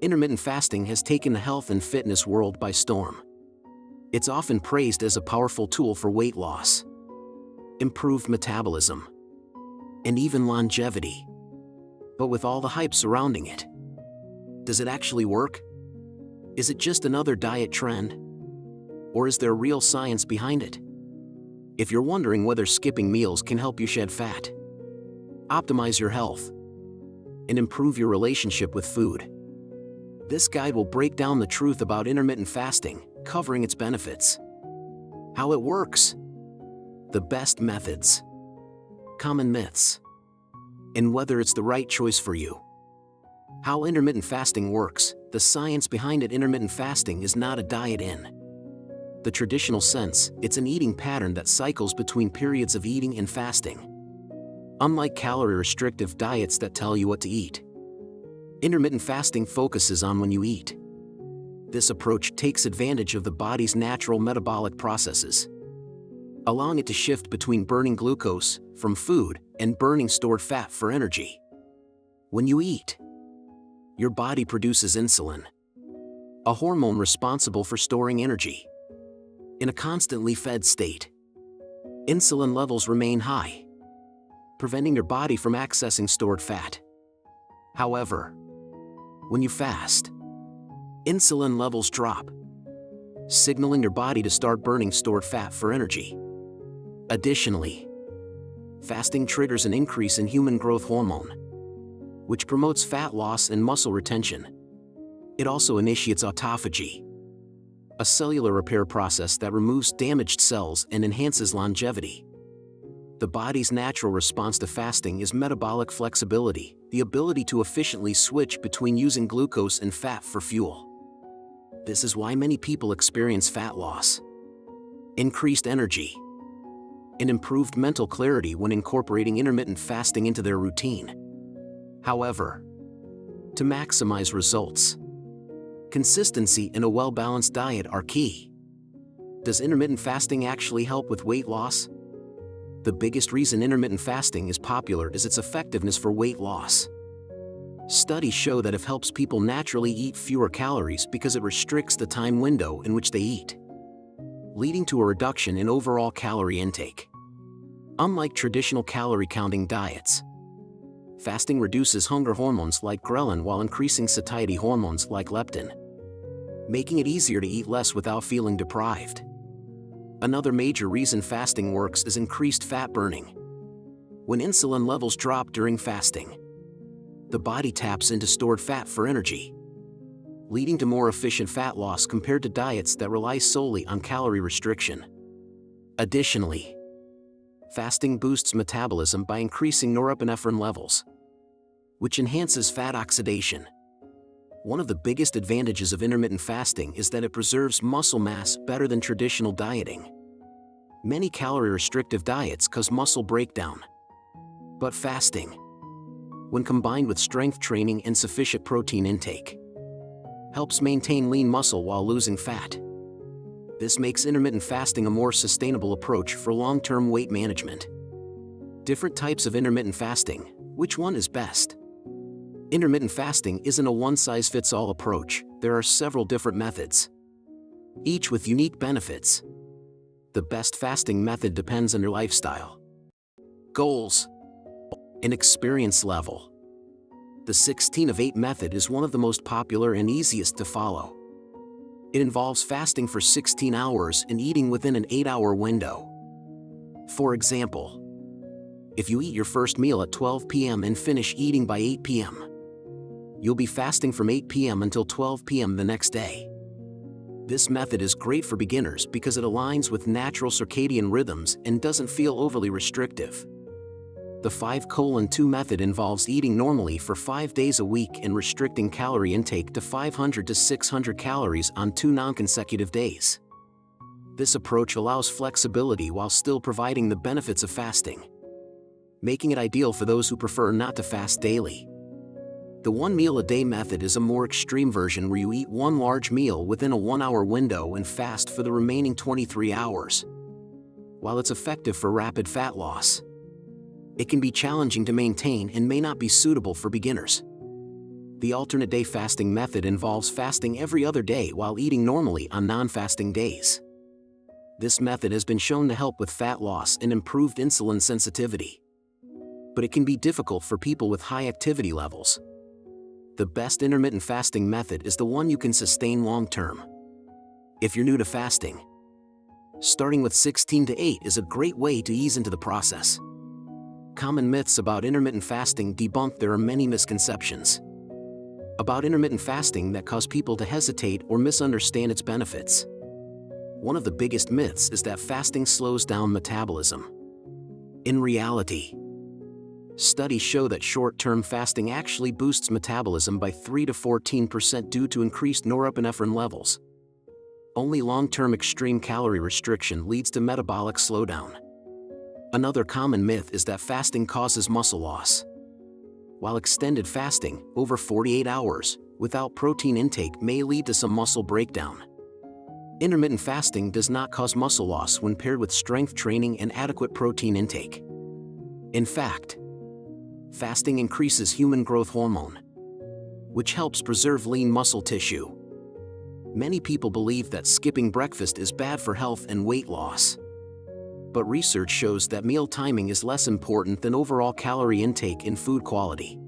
Intermittent fasting has taken the health and fitness world by storm. It's often praised as a powerful tool for weight loss, improved metabolism, and even longevity. But with all the hype surrounding it, does it actually work? Is it just another diet trend? Or is there real science behind it? If you're wondering whether skipping meals can help you shed fat, optimize your health, and improve your relationship with food, this guide will break down the truth about intermittent fasting, covering its benefits, how it works, the best methods, common myths, and whether it's the right choice for you. How intermittent fasting works. The science behind it. Intermittent fasting is not a diet in the traditional sense. It's an eating pattern that cycles between periods of eating and fasting. Unlike calorie-restrictive diets that tell you what to eat, intermittent fasting focuses on when you eat. This approach takes advantage of the body's natural metabolic processes, allowing it to shift between burning glucose from food and burning stored fat for energy. When you eat, your body produces insulin, a hormone responsible for storing energy. In a constantly fed state, insulin levels remain high, preventing your body from accessing stored fat. However, when you fast, insulin levels drop, signaling your body to start burning stored fat for energy. Additionally, fasting triggers an increase in human growth hormone, which promotes fat loss and muscle retention. It also initiates autophagy, a cellular repair process that removes damaged cells and enhances longevity. The body's natural response to fasting is metabolic flexibility, the ability to efficiently switch between using glucose and fat for fuel. This is why many people experience fat loss, increased energy, and improved mental clarity when incorporating intermittent fasting into their routine. However, to maximize results, consistency and a well-balanced diet are key. Does intermittent fasting actually help with weight loss? The biggest reason intermittent fasting is popular is its effectiveness for weight loss. Studies show that it helps people naturally eat fewer calories because it restricts the time window in which they eat, leading to a reduction in overall calorie intake. Unlike traditional calorie-counting diets, fasting reduces hunger hormones like ghrelin while increasing satiety hormones like leptin, making it easier to eat less without feeling deprived. Another major reason fasting works is increased fat burning. When insulin levels drop during fasting, the body taps into stored fat for energy, leading to more efficient fat loss compared to diets that rely solely on calorie restriction. Additionally, fasting boosts metabolism by increasing norepinephrine levels, which enhances fat oxidation. One of the biggest advantages of intermittent fasting is that it preserves muscle mass better than traditional dieting. Many calorie-restrictive diets cause muscle breakdown, but fasting, when combined with strength training and sufficient protein intake, helps maintain lean muscle while losing fat. This makes intermittent fasting a more sustainable approach for long-term weight management. Different types of intermittent fasting. Which one is best? Intermittent fasting isn't a one-size-fits-all approach. There are several different methods, each with unique benefits. The best fasting method depends on your lifestyle, goals, and experience level. The 16 of 8 method is one of the most popular and easiest to follow. It involves fasting for 16 hours and eating within an 8-hour window. For example, if you eat your first meal at 12 p.m. and finish eating by 8 p.m., you'll be fasting from 8 p.m. until 12 p.m. the next day. This method is great for beginners because it aligns with natural circadian rhythms and doesn't feel overly restrictive. The 5:2 method involves eating normally for 5 days a week and restricting calorie intake to 500 to 600 calories on 2 non-consecutive days. This approach allows flexibility while still providing the benefits of fasting, making it ideal for those who prefer not to fast daily. The 1 meal a day method is a more extreme version where you eat one large meal within a 1-hour window and fast for the remaining 23 hours. While it's effective for rapid fat loss, it can be challenging to maintain and may not be suitable for beginners. The alternate day fasting method involves fasting every other day while eating normally on non-fasting days. This method has been shown to help with fat loss and improved insulin sensitivity. But it can be difficult for people with high activity levels. The best intermittent fasting method is the one you can sustain long-term. If you're new to fasting, starting with 16 to 8 is a great way to ease into the process. Common myths about intermittent fasting debunked. There are many misconceptions about intermittent fasting that cause people to hesitate or misunderstand its benefits. One of the biggest myths is that fasting slows down metabolism. In reality, studies show that short-term fasting actually boosts metabolism by 3 to 14% due to increased norepinephrine levels. Only long-term extreme calorie restriction leads to metabolic slowdown. Another common myth is that fasting causes muscle loss. While extended fasting, over 48 hours, without protein intake may lead to some muscle breakdown, intermittent fasting does not cause muscle loss when paired with strength training and adequate protein intake. In fact, fasting increases human growth hormone, which helps preserve lean muscle tissue. Many people believe that skipping breakfast is bad for health and weight loss. But research shows that meal timing is less important than overall calorie intake and food quality.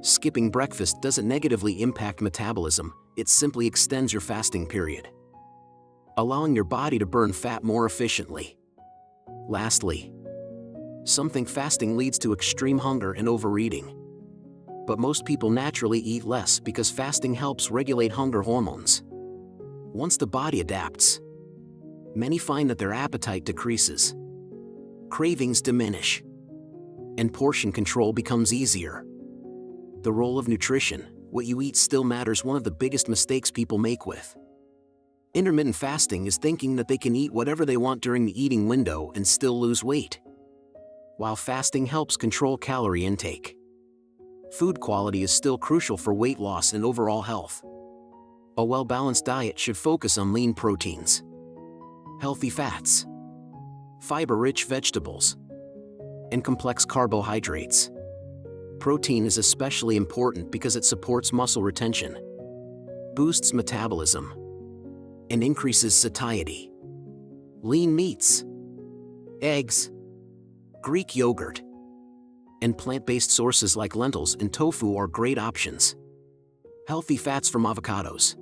Skipping breakfast doesn't negatively impact metabolism, it simply extends your fasting period, allowing your body to burn fat more efficiently. Lastly, some think fasting leads to extreme hunger and overeating. But most people naturally eat less because fasting helps regulate hunger hormones. Once the body adapts, many find that their appetite decreases, cravings diminish, and portion control becomes easier. The role of nutrition, what you eat, still matters. One of the biggest mistakes people make with intermittent fasting is thinking that they can eat whatever they want during the eating window and still lose weight. While fasting helps control calorie intake, food quality is still crucial for weight loss and overall health. A well-balanced diet should focus on lean proteins, healthy fats, fiber-rich vegetables, and complex carbohydrates. Protein is especially important because it supports muscle retention, boosts metabolism, and increases satiety. Lean meats, eggs, Greek yogurt, and plant-based sources like lentils and tofu are great options. Healthy fats from avocados,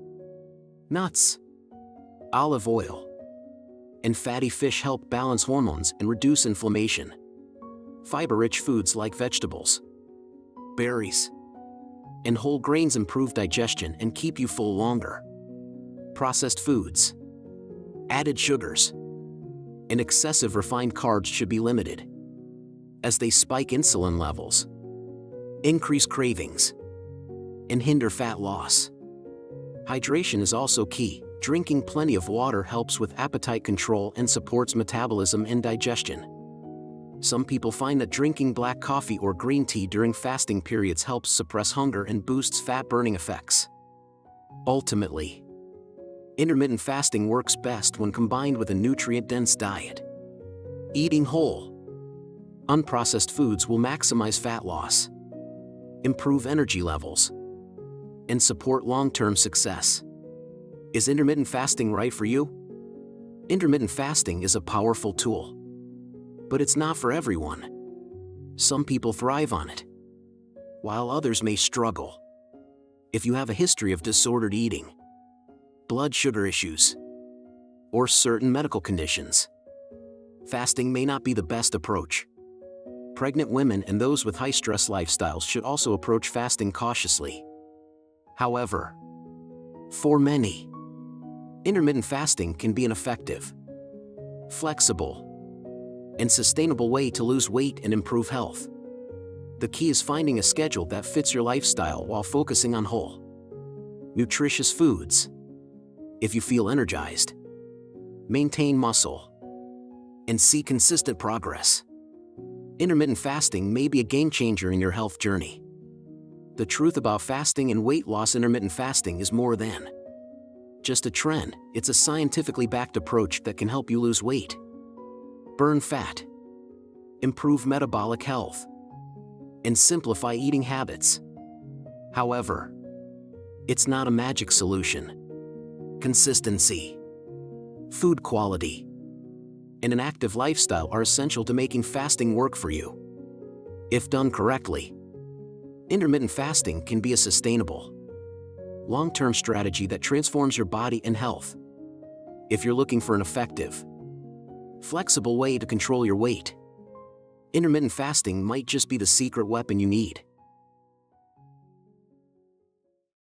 nuts, olive oil, and fatty fish help balance hormones and reduce inflammation. Fiber-rich foods like vegetables, berries, and whole grains improve digestion and keep you full longer. Processed foods, added sugars, and excessive refined carbs should be limited, as they spike insulin levels, increase cravings, and hinder fat loss. Hydration is also key. Drinking plenty of water helps with appetite control and supports metabolism and digestion. Some people find that drinking black coffee or green tea during fasting periods helps suppress hunger and boosts fat-burning effects. Ultimately, intermittent fasting works best when combined with a nutrient-dense diet. Eating whole, unprocessed foods will maximize fat loss, improve energy levels, and support long-term success. Is intermittent fasting right for you? Intermittent fasting is a powerful tool, but it's not for everyone. Some people thrive on it, while others may struggle. If you have a history of disordered eating, blood sugar issues, or certain medical conditions, fasting may not be the best approach. Pregnant women and those with high-stress lifestyles should also approach fasting cautiously. However, for many, intermittent fasting can be an effective, flexible, and sustainable way to lose weight and improve health. The key is finding a schedule that fits your lifestyle while focusing on whole, nutritious foods. If you feel energized, maintain muscle, and see consistent progress, intermittent fasting may be a game changer in your health journey. The truth about fasting and weight loss: intermittent fasting is more than just a trend. It's a scientifically backed approach that can help you lose weight, burn fat, improve metabolic health, and simplify eating habits. However, it's not a magic solution. Consistency, food quality, and an active lifestyle are essential to making fasting work for you. If done correctly, intermittent fasting can be a sustainable, long-term strategy that transforms your body and health. If you're looking for an effective, flexible way to control your weight, intermittent fasting might just be the secret weapon you need.